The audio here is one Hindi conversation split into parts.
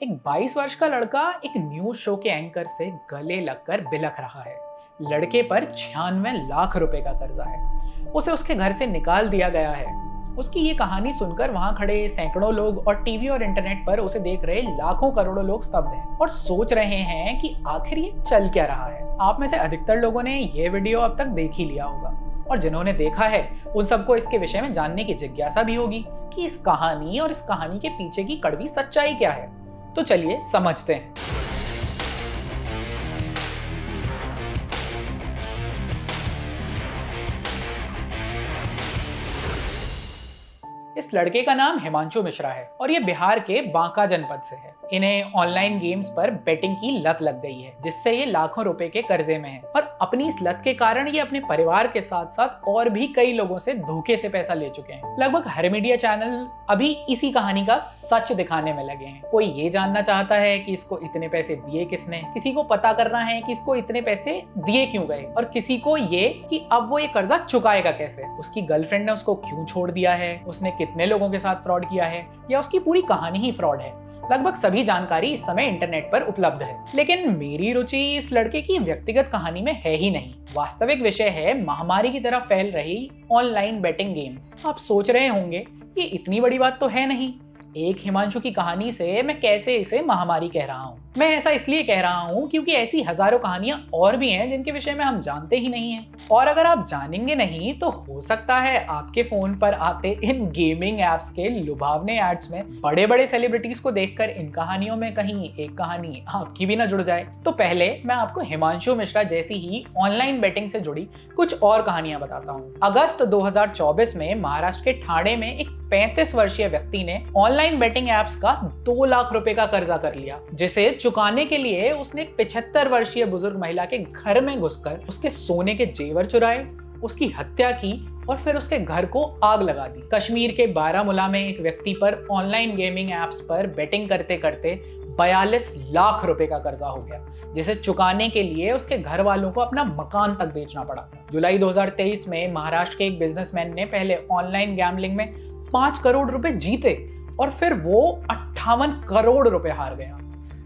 एक 22 वर्ष का लड़का एक न्यूज शो के एंकर से गले लगकर बिलख रहा है। लड़के पर 96 लाख रुपए का कर्जा है। उसे उसके घर से निकाल दिया गया है। उसकी ये कहानी सुनकर वहां खड़े सैकड़ों लोग और टीवी और इंटरनेट पर उसे देख रहे लाखों करोड़ों लोग स्तब्ध हैं और सोच रहे हैं कि आखिर ये चल क्या रहा है। आप में से अधिकतर लोगों ने ये वीडियो अब तक देख ही लिया होगा और जिन्होंने देखा है उन सबको इसके विषय में जानने की जिज्ञासा भी होगी कि इस कहानी और इस कहानी के पीछे की कड़वी सच्चाई क्या है। तो चलिए समझते हैं। इस लड़के का नाम हिमांशु मिश्रा है और ये बिहार के बांका जनपद से है। इन्हें ऑनलाइन गेम्स पर बेटिंग की लत लग गई है जिससे ये लाखों रुपए के कर्जे में है और अपनी इस लत के कारण ये अपने परिवार के साथ साथ और भी कई लोगों से धोखे से पैसा ले चुके हैं। लगभग हर मीडिया चैनल अभी इसी कहानी का सच दिखाने में लगे हैं। कोई ये जानना चाहता है कि इसको इतने पैसे दिए किसने, किसी को पता करना है कि इसको इतने पैसे दिए क्यों गए और किसी को ये कि अब वो ये कर्जा चुकाएगा कैसे, उसकी गर्लफ्रेंड ने उसको क्यों छोड़ दिया है, उसने कितने लोगों के साथ फ्रॉड किया है या उसकी पूरी कहानी ही फ्रॉड है। लगभग सभी जानकारी इस समय इंटरनेट पर उपलब्ध है। लेकिन मेरी रुचि इस लड़के की व्यक्तिगत कहानी में है ही नहीं। वास्तविक विषय है महामारी की तरह फैल रही ऑनलाइन बेटिंग गेम्स। आप सोच रहे होंगे ये इतनी बड़ी बात तो है नहीं, एक हिमांशु की कहानी से मैं कैसे इसे महामारी कह रहा हूँ। मैं ऐसा इसलिए कह रहा हूँ क्योंकि ऐसी हजारों कहानियां और भी हैं जिनके विषय में हम जानते ही नहीं हैं। और अगर आप जानेंगे नहीं तो हो सकता है आपके फोन पर आते इन गेमिंग एप्स के लुभावने एड्स में बड़े बड़े सेलिब्रिटीज को देखकर इन कहानियों में कहीं एक कहानी आपकी भी ना जुड़ जाए। तो पहले मैं आपको हिमांशु मिश्रा जैसी ही ऑनलाइन बेटिंग से जुड़ी कुछ और कहानियां बताता हूँ। अगस्त 2024 में महाराष्ट्र के ठाणे में एक 35 वर्षीय व्यक्ति ने ऑनलाइन बेटिंग एप्स का 2 लाख रुपए का कर्जा कर लिया, जिसे चुकाने के लिए उसने एक 75 वर्षीय बुजुर्ग महिला के घर में घुसकर उसके सोने के जेवर चुराए, उसकी हत्या की और फिर उसके घर को आग लगा दी। कश्मीर के बारामूला में एक व्यक्ति पर ऑनलाइन गेमिंग एप्स पर बेटिंग करते करते 42 लाख रुपए का कर्जा हो गया, जिसे चुकाने के लिए उसके घर वालों को अपना मकान तक बेचना पड़ा था। जुलाई 2023 में महाराष्ट्र के एक बिजनेसमैन ने पहले ऑनलाइन गैम्बलिंग में 5 करोड़ रुपए जीते और फिर वो 58 करोड़ रुपए हार गया।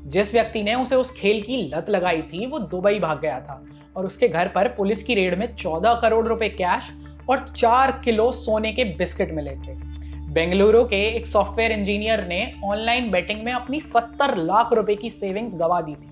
जिस व्यक्ति ने उसे उस खेल की लत लगाई थी वो दुबई भाग गया था और उसके घर पर पुलिस की रेड में 14 करोड़ रुपए कैश और 4 किलो सोने के बिस्किट मिले थे। बेंगलुरु के एक सॉफ्टवेयर इंजीनियर ने ऑनलाइन बेटिंग में अपनी 70 लाख रुपए की सेविंग्स गवा दी थी,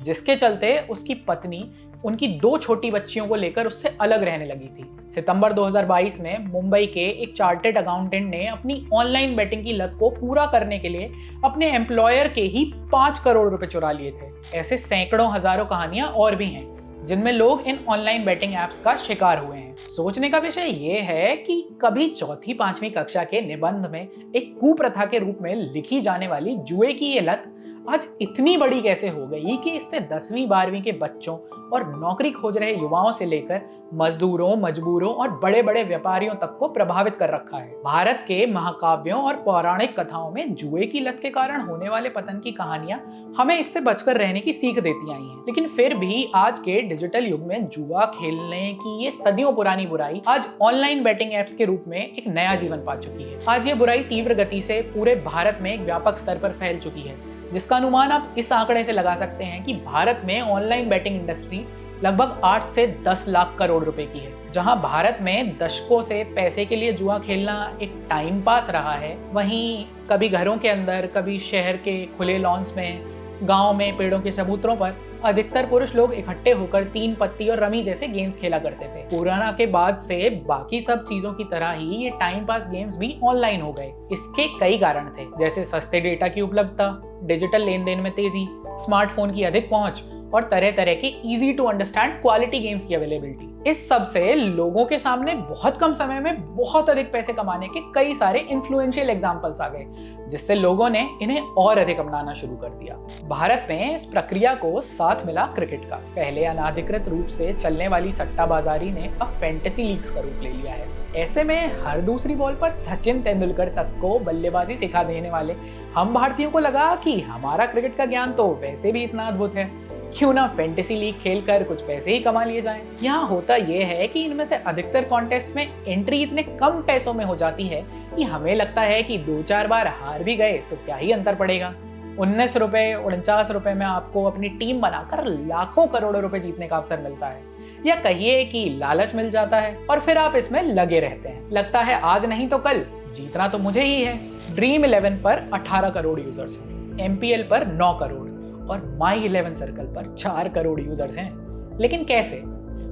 जिसके चलते उसकी पत्नी उनकी 2 छोटी बच्चियों को लेकर उससे अलग रहने लगी थी। सितंबर 2022 में मुंबई के एक चार्टेड अकाउंटेंट ने अपनी ऑनलाइन बेटिंग की लत को पूरा करने के लिए अपने एम्प्लॉयर के ही 5 करोड़ रुपए चुरा लिए थे। ऐसे सैकड़ों हजारों कहानियां और भी हैं जिनमें लोग इन ऑनलाइन बेटिंग एप्स का शिकार हुए हैं। सोचने का विषय ये है कि कभी चौथी पांचवी कक्षा के निबंध में एक कुप्रथा के रूप में लिखी जाने वाली जुए की ये लत आज इतनी बड़ी कैसे हो गई कि इससे 10वीं 12वीं के बच्चों और नौकरी खोज रहे युवाओं से लेकर मजदूरों, मजबूरों और बड़े बड़े व्यापारियों तक को प्रभावित कर रखा है। भारत के महाकाव्यों और पौराणिक कथाओं में जुए की लत के कारण होने वाले पतन की कहानियां हमें इससे बचकर रहने की सीख देती आई हैं। लेकिन फिर भी आज के डिजिटल युग में जुआ खेलने की ये सदियों पुरानी बुराई आज ऑनलाइन बेटिंग एप्स के रूप में एक नया जीवन पा चुकी है। आज ये बुराई तीव्र गति से पूरे भारत में एक व्यापक स्तर पर फैल चुकी है, जिसका अनुमान आप इस आंकड़े से लगा सकते हैं कि भारत में ऑनलाइन बेटिंग इंडस्ट्री लगभग 8 से 10 लाख करोड़ रुपए की है। जहां भारत में दशकों से पैसे के लिए जुआ खेलना एक टाइम पास रहा है, वहीं कभी घरों के अंदर, कभी शहर के खुले लॉन्स में, गांव में पेड़ों के चबूतरों पर अधिकतर पुरुष लोग इकट्ठे होकर 3 पत्ती और रमी जैसे गेम्स खेला करते थे। कोरोना के बाद से बाकी सब चीजों की तरह ही ये टाइम पास गेम्स भी ऑनलाइन हो गए। इसके कई कारण थे, जैसे सस्ते डेटा की उपलब्धता, डिजिटल लेन देन में तेजी, स्मार्टफोन की अधिक पहुंच और तरह तरह के easy to understand quality games की अवेलेबिलिटी। इस सब से लोगों के सामने बहुत कम समय में बहुत अधिक पैसे कमाने के कई सारे इन्फ्लुएंशियल एग्जांपल्स आ गए, जिससे लोगों ने इन्हें और अधिक अपनाना शुरू कर दिया। भारत में इस प्रक्रिया को साथ मिला क्रिकेट का। पहले अनाधिकृत रूप से चलने वाली सट्टाबाजारी ने अब फैंटेसी लीग्स का रूप ले लिया है। ऐसे में हर दूसरी बॉल पर सचिन तेंदुलकर तक को बल्लेबाजी सिखा देने वाले हम भारतीयों को लगा कि हमारा क्रिकेट का ज्ञान तो वैसे भी इतना अद्भुत है, क्यों ना फैंटेसी लीग खेलकर कुछ पैसे ही कमा लिए जाएं। यहाँ होता यह है कि इनमें से अधिकतर कॉन्टेस्ट में एंट्री इतने कम पैसों में हो जाती है कि हमें लगता है कि 2-4 बार हार भी गए तो क्या ही अंतर पड़ेगा। ₹19 ₹49 में आपको अपनी टीम बनाकर लाखों करोड़ों रुपए जीतने का अवसर मिलता है, या कहिए कि लालच मिल जाता है और फिर आप इसमें लगे रहते हैं। लगता है आज नहीं तो कल जीतना तो मुझे ही है। ड्रीम 11 पर 18 करोड़ यूजर्स हैं, MPL पर 9 करोड़ और माई 11 सर्कल पर 4 करोड़ यूजर्स हैं। लेकिन कैसे?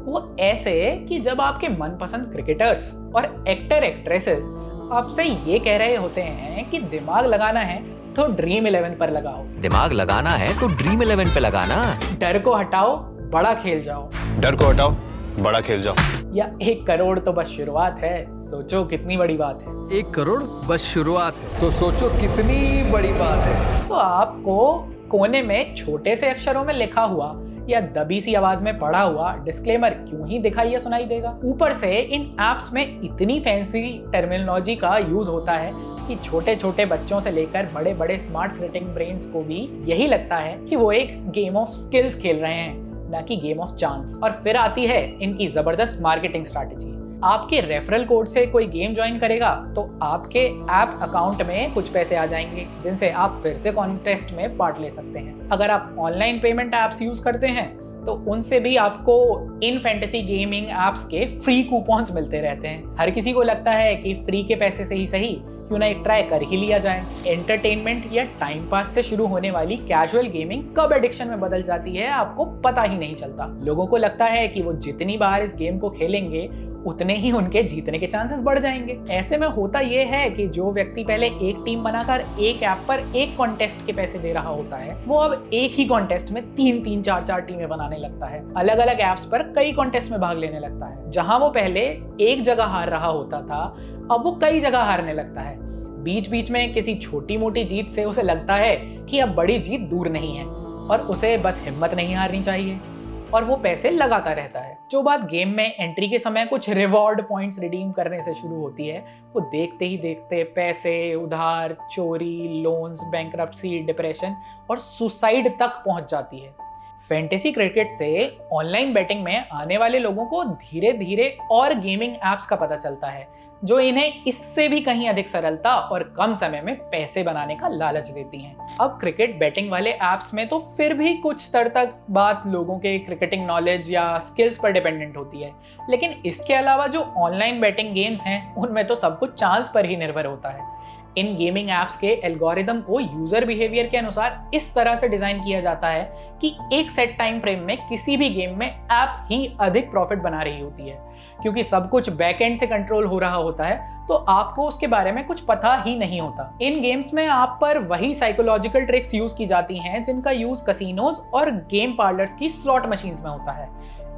वो ऐसे कि जब आपके मनपसंद क्रिकेटर्स और एक्टर एक्ट्रेसेस आपसे ये कह रहे होते हैं कि दिमाग लगाना है तो ड्रीम 11 पर लगाओ, दिमाग लगाना है तो ड्रीम 11 पे लगाना, डर को हटाओ बड़ा खेल जाओ, डर को हटाओ बड़ा खेल जाओ, या 1 करोड़ तो बस शुरुआत है, सोचो कितनी बड़ी बात है। 1 करोड़ बस शुरुआत है, तो सोचो कितनी बड़ी बात है। तो आपको कोने में छोटे से अक्षरों में लिखा हुआ या दबी सी आवाज में पढ़ा हुआ डिस्क्लेमर क्यों ही दिखाई या सुनाई देगा? ऊपर से इन एप्स में इतनी फैंसी टर्मिनोलॉजी का यूज होता है कि छोटे छोटे बच्चों से लेकर बड़े बड़े स्मार्ट क्रिएटिंग ब्रेन्स को भी यही लगता है कि वो एक गेम ऑफ स्किल्स खेल रहे हैं, ना कि गेम ऑफ चांस। और फिर आती है इनकी जबरदस्त मार्केटिंग स्ट्रैटेजी। आपके रेफरल कोड से कोई गेम ज्वाइन करेगा तो आपके ऐप अकाउंट में कुछ पैसे आ जाएंगे, जिनसे आप फिर से कॉन्टेस्ट में पार्ट ले सकते हैं। अगर आप ऑनलाइन पेमेंट ऐप्स यूज करते हैं तो उनसे भी आपको इन फैंटेसी गेमिंग ऐप्स के फ्री कूपन्स मिलते रहते हैं। हर किसी को लगता है कि फ्री के पैसे से ही सही क्यों ना एक ट्राई कर ही लिया जाए। एंटरटेनमेंट या टाइम पास से शुरू होने वाली कैजुअल गेमिंग कब एडिक्शन में बदल जाती है आपको पता ही नहीं चलता। लोगों को लगता है कि वो जितनी बार इस गेम को खेलेंगे उतने ही उनके जीतने के चांसेस बढ़ जाएंगे। ऐसे में होता यह है कि जो व्यक्ति पहले एक टीम बनाकर एक ऐप पर एक कॉन्टेस्ट के पैसे दे रहा होता है, वो अब एक ही कॉन्टेस्ट में 3-3, 4-4 टीमें बनाने लगता है। अलग अलग ऐप्स पर कई कॉन्टेस्ट में भाग लेने लगता है। जहां वो पहले एक जगह हार रहा होता था, अब वो कई जगह हारने लगता है। बीच बीच में किसी छोटी मोटी जीत से उसे लगता है कि अब बड़ी जीत दूर नहीं है और उसे बस हिम्मत नहीं हारनी चाहिए, और वो पैसे लगाता रहता है। जो बात गेम में एंट्री के समय कुछ रिवॉर्ड पॉइंट्स रिडीम करने से शुरू होती है, वो देखते ही देखते पैसे, उधार, चोरी, लोन्स, बैंकरप्सी, डिप्रेशन और सुसाइड तक पहुंच जाती है। फैंटेसी क्रिकेट से ऑनलाइन बैटिंग में आने वाले लोगों को धीरे धीरे और गेमिंग एप्स का पता चलता है जो इन्हें इससे भी कहीं अधिक सरलता और कम समय में पैसे बनाने का लालच देती हैं। अब क्रिकेट बैटिंग वाले एप्स में तो फिर भी कुछ स्तर तक बात लोगों के क्रिकेटिंग नॉलेज या स्किल्स पर डिपेंडेंट होती है, लेकिन इसके अलावा जो ऑनलाइन बैटिंग गेम्स हैं उनमें तो सब कुछ चांस पर ही निर्भर होता है। इन गेमिंग एप्स के एल्गोरिदम को यूजर बिहेवियर के अनुसार इस तरह से डिजाइन किया जाता है कि एक सेट टाइम फ्रेम में किसी भी गेम में ऐप ही अधिक प्रॉफिट बना रही होती है। क्योंकि सब कुछ बैकएंड से कंट्रोल हो रहा होता है तो आपको उसके बारे में कुछ पता ही नहीं होता। इन गेम्स में आप पर वही साइकोलॉजिकल ट्रिक्स यूज की जाती हैं जिनका यूज कसिनोज और गेम पार्लर्स की स्लॉट मशीन्स में होता है।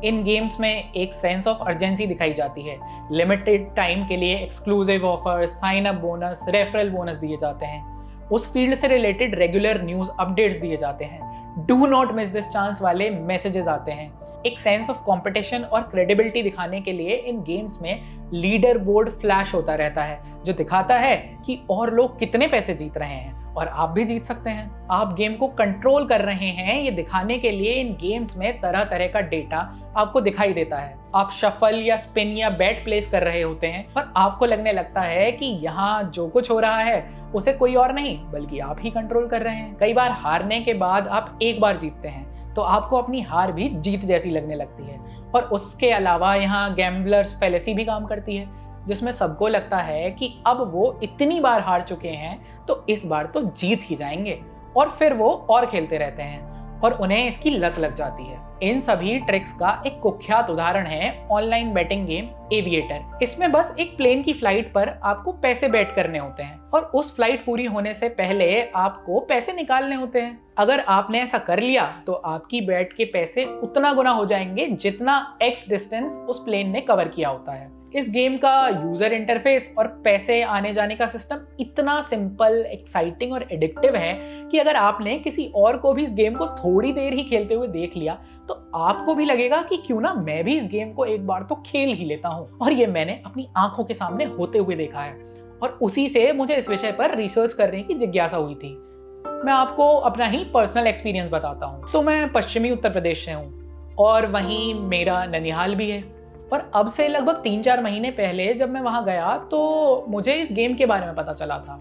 इन गेम्स में एक सेंस ऑफ अर्जेंसी दिखाई जाती है। लिमिटेड टाइम के लिए exclusive offer, sign up bonus, referral bonus दिए जाते हैं। उस फील्ड से रिलेटेड रेगुलर न्यूज अपडेट्स दिए जाते हैं। Do not miss this chance वाले मैसेजेस आते हैं। एक सेंस ऑफ कंपटीशन और क्रेडिबिलिटी दिखाने के लिए इन गेम्स में लीडर बोर्ड फ्लैश होता रहता है जो दिखाता है कि और लोग कितने पैसे जीत रहे हैं और आप भी जीत सकते हैं। आप गेम को कंट्रोल कर रहे हैं ये दिखाने के लिए इन गेम्स में तरह तरह का डेटा आपको दिखाई देता है। आप शफल या स्पिन या बैट प्लेस कर रहे होते हैं और आपको लगने लगता है कि यहाँ जो कुछ हो रहा है उसे कोई और नहीं बल्कि आप ही कंट्रोल कर रहे हैं। कई बार हारने के बाद आप एक बार जीतते हैं तो आपको अपनी हार भी जीत जैसी लगने लगती है। और उसके अलावा यहाँ गैम्बलर्स फैलेसी भी काम करती है जिसमें सबको लगता है कि अब वो इतनी बार हार चुके हैं तो इस बार तो जीत ही जाएंगे, और फिर वो और खेलते रहते हैं और उन्हें इसकी लत लग जाती है। इन सभी ट्रिक्स का एक कुख्यात उदाहरण है ऑनलाइन बैटिंग गेम एविएटर। इसमें बस एक प्लेन की फ्लाइट पर आपको पैसे बेट करने होते हैं और उस फ्लाइट पूरी होने से पहले आपको पैसे निकालने होते हैं। अगर आपने ऐसा कर लिया तो आपकी बैट के पैसे उतना गुना हो जाएंगे जितना एक्स डिस्टेंस उस प्लेन ने कवर किया होता है। इस गेम का यूजर इंटरफेस और पैसे आने जाने का सिस्टम इतना सिंपल, एक्साइटिंग और एडिक्टिव है कि अगर आपने किसी और को भी इस गेम को थोड़ी देर ही खेलते हुए देख लिया तो आपको भी लगेगा कि क्यों ना मैं भी इस गेम को एक बार तो खेल ही लेता हूँ। और ये मैंने अपनी आंखों के सामने होते हुए देखा है और उसी से मुझे इस विषय पर रिसर्च करने की जिज्ञासा हुई थी। मैं आपको अपना ही पर्सनल एक्सपीरियंस बताता हूँ। तो मैं पश्चिमी उत्तर प्रदेश से हूँ और वहीं मेरा ननिहाल भी है। और अब से लगभग 3-4 महीने पहले जब मैं वहां गया तो मुझे इस गेम के बारे में पता चला था।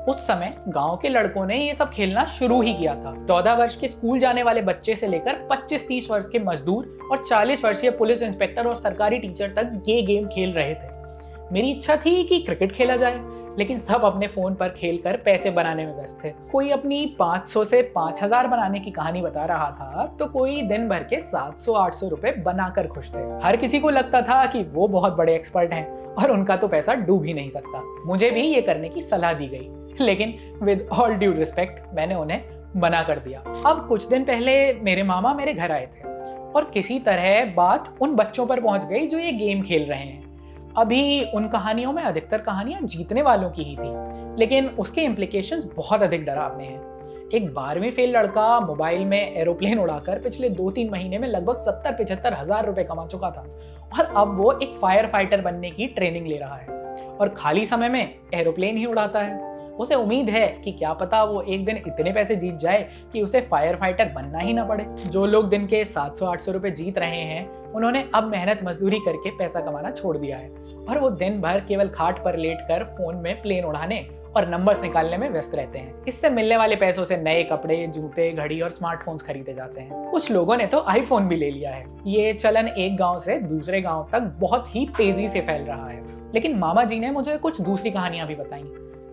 उस समय गांव के लड़कों ने ये सब खेलना शुरू ही किया था। 14 वर्ष के स्कूल जाने वाले बच्चे से लेकर 25-30 वर्ष के मजदूर और 40 वर्षीय पुलिस इंस्पेक्टर और सरकारी टीचर तक ये गेम खेल रहे थे। मेरी इच्छा थी कि क्रिकेट खेला जाए, लेकिन सब अपने फोन पर खेलकर पैसे बनाने में व्यस्त थे। कोई अपनी 500 से 5000 बनाने की कहानी बता रहा था, तो कोई दिन भर के 700-800 रुपए बनाकर खुश थे। हर किसी को लगता था कि वो बहुत बड़े एक्सपर्ट हैं और उनका तो पैसा डूब ही नहीं सकता। मुझे भी ये करने की सलाह दी गई, लेकिन विद ऑल ड्यू रिस्पेक्ट मैंने उन्हें मना कर दिया। अब कुछ दिन पहले मेरे मामा मेरे घर आए थे और किसी तरह बात उन बच्चों पर पहुंच गई जो ये गेम खेल रहे हैं। अभी उन कहानियों में अधिकतर कहानियां जीतने वालों की ही थी, लेकिन उसके इम्प्लीकेशंस बहुत अधिक डरावने हैं। एक 12वीं फेल लड़का मोबाइल में एरोप्लेन उड़ाकर पिछले 2-3 महीने में लगभग 70-75 हजार रुपए कमा चुका था और अब वो एक फायर फाइटर बनने की ट्रेनिंग ले रहा है और खाली समय में एरोप्लेन ही उड़ाता है। उसे उम्मीद है कि क्या पता वो एक दिन इतने पैसे जीत जाए कि उसे फायर फाइटर बनना ही ना पड़े। जो लोग दिन के 700-800 रुपए जीत रहे हैं, उन्होंने अब मेहनत मजदूरी करके पैसा कमाना छोड़ दिया है और वो दिन भर केवल खाट पर लेटकर फोन में प्लेन उड़ाने और नंबर्स निकालने में व्यस्त रहते हैं। इससे मिलने वाले पैसों से नए कपड़े, जूते, घड़ी और स्मार्टफोन्स खरीदे जाते हैं। कुछ लोगों ने तो आईफोन भी ले लिया है। ये चलन एक गांव से दूसरे गांव तक बहुत ही तेजी से फैल रहा है। लेकिन मामा जी ने मुझे कुछ दूसरी कहानियां भी बताई,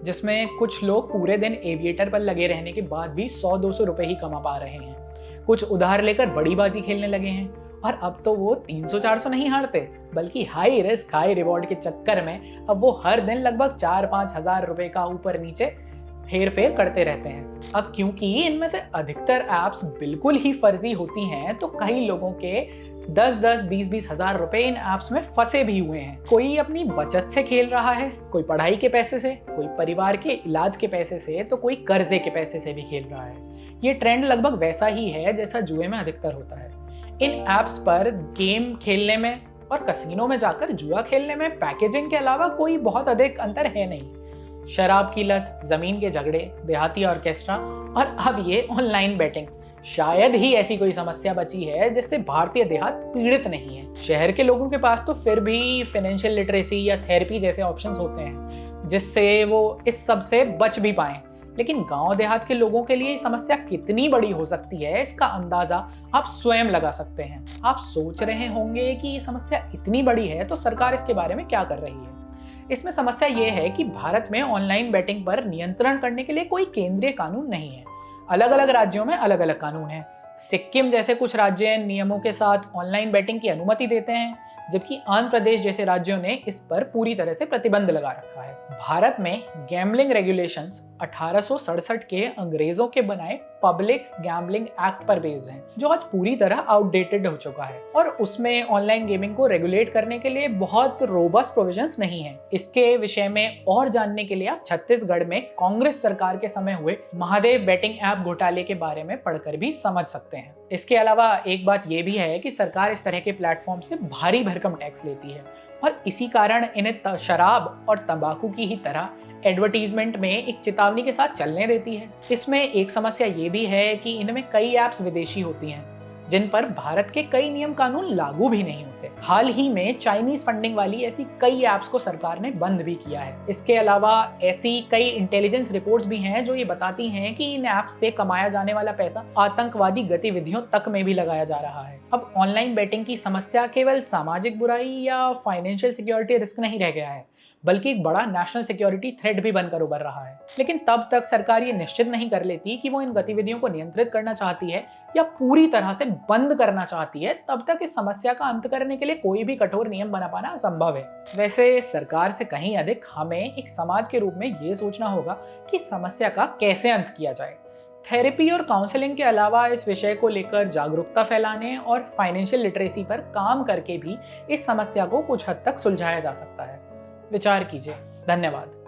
जिसमें कुछ लोग पूरे दिन एविएटर पर लगे रहने के बाद भी 100-200 रुपए ही कमा पा रहे हैं। कुछ उधार लेकर बड़ी बाजी खेलने लगे हैं और अब तो वो 300-400 नहीं हारते, बल्कि हाई रिस्क हाई रिवॉर्ड के चक्कर में अब वो हर दिन लगभग 4-5 हजार रुपए का ऊपर नीचे हेर फेर करते रहते हैं। अब क्योंकि इनमें से अधिकतर ऐप्स बिल्कुल ही फर्जी होती हैं, तो कई लोगों के 10-10, 20-20 हजार रुपए इन ऐप्स में फंसे भी हुए हैं। कोई अपनी बचत से खेल रहा है, कोई पढ़ाई के पैसे से, कोई परिवार के इलाज के पैसे से, तो कोई कर्जे के पैसे से भी खेल रहा है। ये ट्रेंड लगभग वैसा ही है जैसा जुए में अधिकतर होता है। इन ऐप्स पर गेम खेलने में और कसिनो में जाकर जुआ खेलने में पैकेजिंग के अलावा कोई बहुत अधिक अंतर है नहीं। शराब की लत, जमीन के झगड़े, देहाती ऑर्केस्ट्रा और अब ये ऑनलाइन बेटिंग, शायद ही ऐसी कोई समस्या बची है जिससे भारतीय देहात पीड़ित नहीं है। शहर के लोगों के पास तो फिर भी फाइनेंशियल लिटरेसी या थेरेपी जैसे ऑप्शंस होते हैं जिससे वो इस सब से बच भी पाएं, लेकिन गांव देहात के लोगों के लिए समस्या कितनी बड़ी हो सकती है, इसका अंदाजा आप स्वयं लगा सकते हैं। आप सोच रहे होंगे कि ये समस्या इतनी बड़ी है तो सरकार इसके बारे में क्या कर रही है। इसमें समस्या ये है कि भारत में ऑनलाइन बेटिंग पर नियंत्रण करने के लिए कोई केंद्रीय कानून नहीं है। अलग अलग राज्यों में अलग अलग कानून हैं। सिक्किम जैसे कुछ राज्य नियमों के साथ ऑनलाइन बेटिंग की अनुमति देते हैं, जबकि आंध्र प्रदेश जैसे राज्यों ने इस पर पूरी तरह से प्रतिबंध लगा रखा है। भारत में गैम्बलिंग रेगुलेशंस 1867 के अंग्रेजों के बनाए पब्लिक गैम्बलिंग एक्ट पर बेस्ड हैं, जो आज पूरी तरह आउटडेटेड हो चुका है और उसमें ऑनलाइन गेमिंग को रेगुलेट करने के लिए बहुत रोबस्ट प्रोविजंस नहीं है। इसके विषय में और जानने के लिए आप छत्तीसगढ़ में कांग्रेस सरकार के समय हुए महादेव बेटिंग ऐप घोटाले के बारे में पढ़कर भी समझ सकते हैं। इसके अलावा एक बात यह भी है कि सरकार इस तरह के प्लेटफॉर्म से भारी भरकम टैक्स लेती है और इसी कारण इन्हें शराब और तंबाकू की ही तरह एडवर्टीजमेंट में एक चेतावनी के साथ चलने देती है। इसमें एक समस्या ये भी है कि इनमें कई ऐप्स विदेशी होती हैं जिन पर भारत के कई नियम कानून लागू भी नहीं होते। हाल ही में चाइनीज फंडिंग वाली ऐसी कई ऐप्स को सरकार ने बंद भी किया है। इसके अलावा ऐसी कई इंटेलिजेंस रिपोर्ट्स भी हैं जो ये बताती हैं कि इन ऐप्स से कमाया जाने वाला पैसा आतंकवादी गतिविधियों तक में भी लगाया जा रहा है। अब ऑनलाइन बेटिंग की समस्या केवल सामाजिक बुराई या फाइनेंशियल सिक्योरिटी रिस्क नहीं रह गया है, बल्कि एक बड़ा नेशनल सिक्योरिटी थ्रेट भी बनकर उभर रहा है। लेकिन तब तक सरकार ये निश्चित नहीं कर लेती कि वो इन गतिविधियों को नियंत्रित करना चाहती है या पूरी तरह से बंद करना चाहती है, तब तक इस समस्या का अंत करने के लिए कोई भी कठोर नियम बना पाना असंभव है। वैसे सरकार से कहीं अधिक हमें एक समाज के रूप में ये सोचना होगा कि समस्या का कैसे अंत किया जाए। थेरेपी और काउंसलिंग के अलावा इस विषय को लेकर जागरूकता फैलाने और फाइनेंशियल लिटरेसी पर काम करके भी इस समस्या को कुछ हद तक सुलझाया जा सकता है। विचार कीजिए। धन्यवाद।